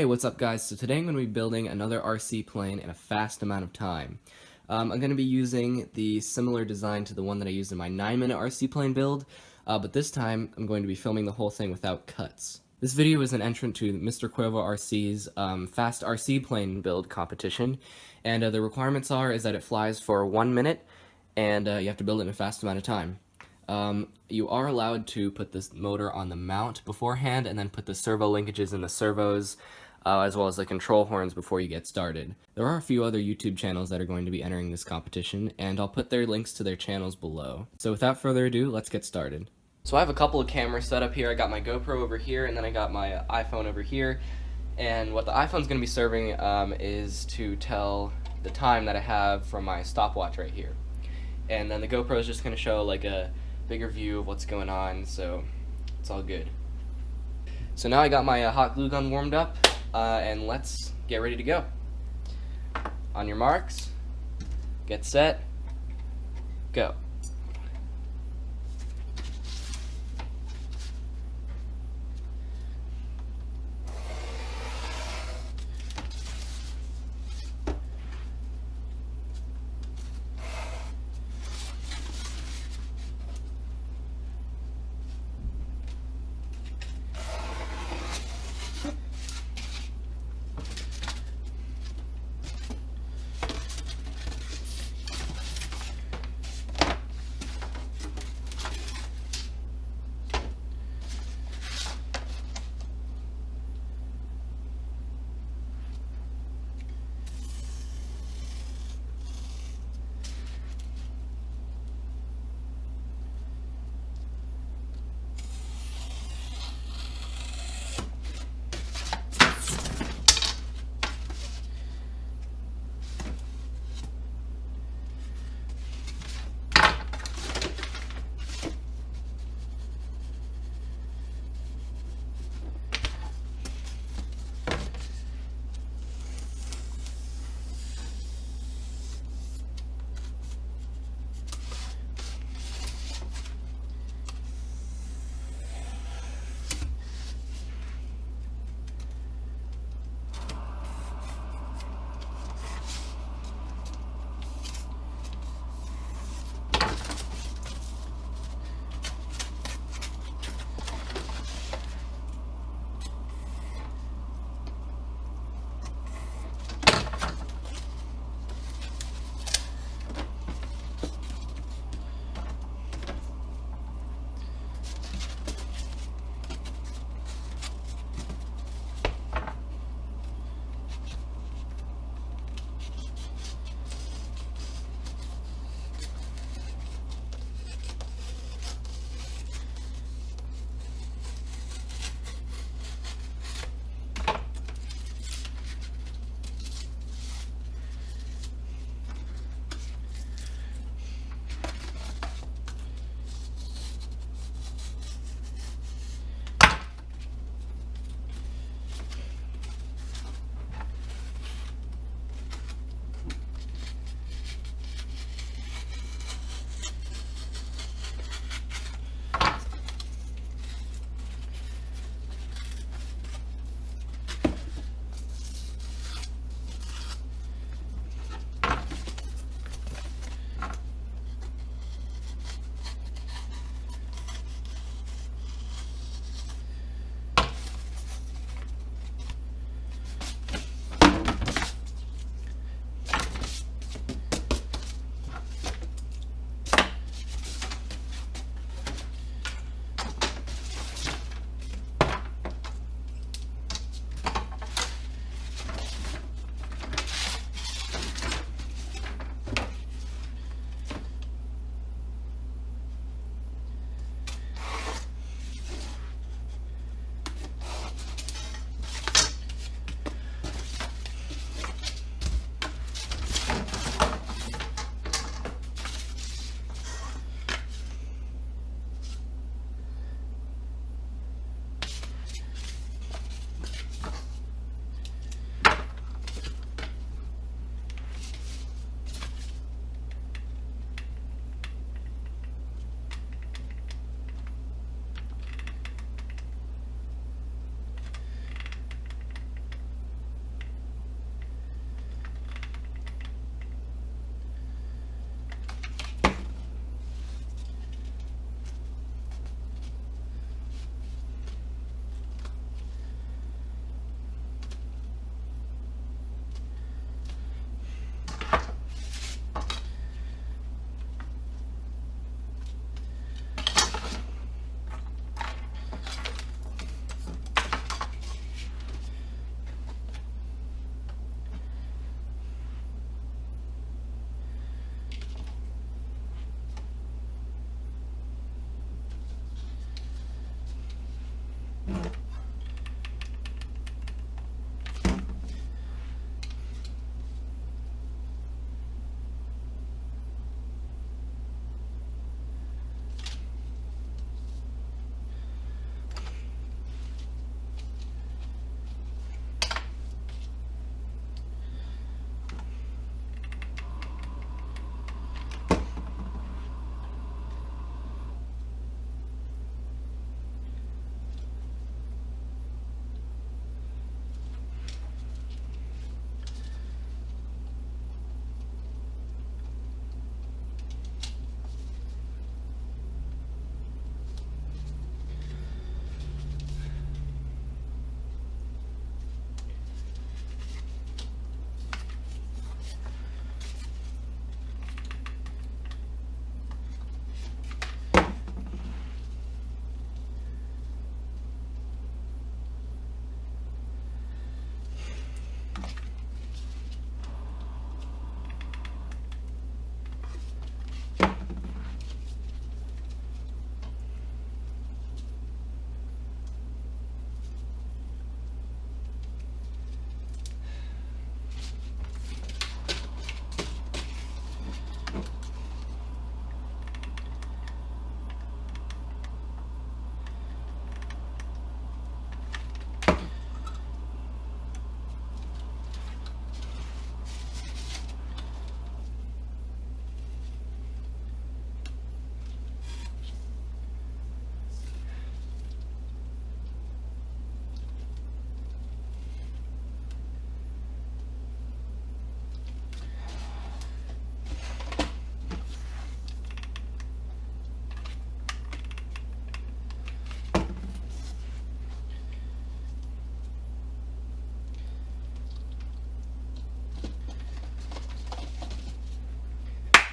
what's up guys? So today I'm going to be building another RC plane in a fast amount of time. I'm going to be using the similar design to the one that I used in my 9-minute RC plane build, but this time I'm going to be filming the whole thing without cuts. This video is an entrant to MrCuervoRC's fast RC plane build competition, and the requirements is that it flies for 1 minute, and you have to build it in a fast amount of time. You are allowed to put this motor on the mount beforehand and then put the servo linkages in the servos as well as the control horns before you get started. There are a few other YouTube channels that are going to be entering this competition, and I'll put their links to their channels below. So without further ado, let's get started. So I have a couple of cameras set up here. I got my GoPro over here and then I got my iPhone over here, and what the iPhone's going to be serving is to tell the time that I have from my stopwatch right here, and then the GoPro is just going to show like a bigger view of what's going on, so it's all good. So now I got my hot glue gun warmed up, and let's get ready to go. On your marks, get set, go.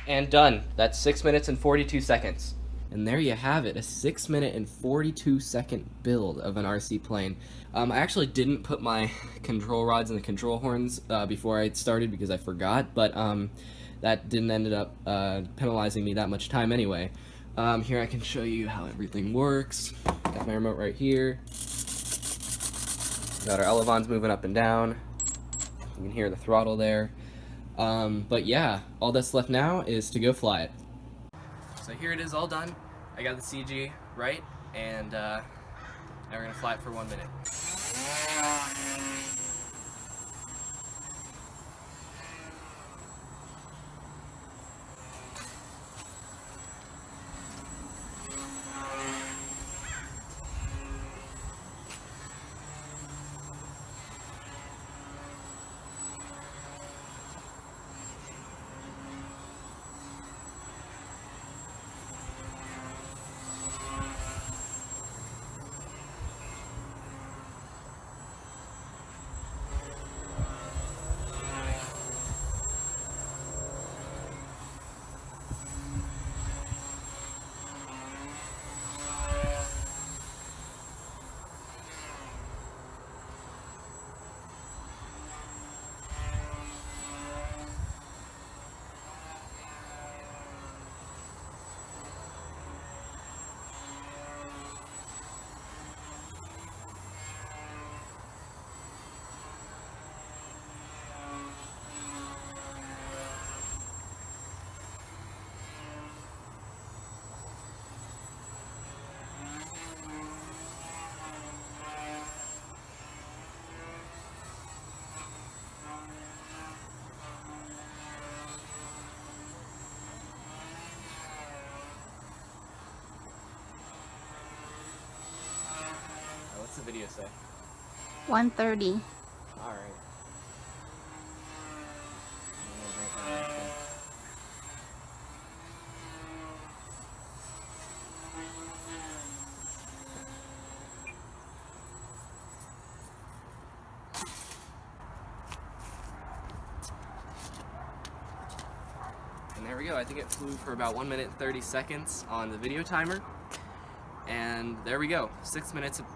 And done. That's 6 minutes and 42 seconds. And there you have it, a 6 minute and 42 second build of an RC plane. I actually didn't put my control rods and the control horns before I started because I forgot, but that didn't end up penalizing me that much time anyway. Here I can show you how everything works. Got my remote right here. Got our elevons moving up and down. You can hear the throttle there. But yeah, all that's left now is to go fly it. So here it is all done. I got the CG right, and now we're gonna fly it for 1 minute. What's the video say? 1:30. Alright. And there we go. I think it flew for about 1 minute and 30 seconds on the video timer. And there we go. 6 minutes of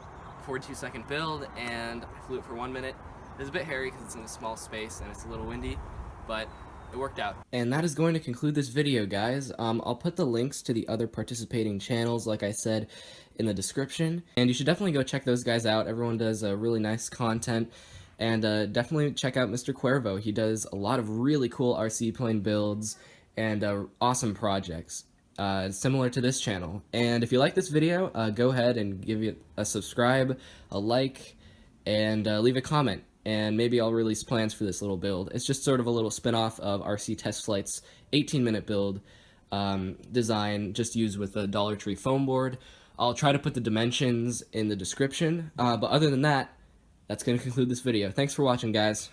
42-second build, and I flew it for 1 minute. It was a bit hairy because it's in a small space and it's a little windy, but it worked out. And that is going to conclude this video, guys. I'll put the links to the other participating channels, like I said, in the description. And you should definitely go check those guys out. Everyone does really nice content. And definitely check out MrCuervo. He does a lot of really cool RC plane builds and awesome projects. Similar to this channel. And if you like this video, go ahead and give it a subscribe, a like, and leave a comment. And maybe I'll release plans for this little build. It's just sort of a little spin-off of RC Test Flight's 18-minute build design, just used with a Dollar Tree foam board. I'll try to put the dimensions in the description, but other than that, that's going to conclude this video. Thanks for watching, guys.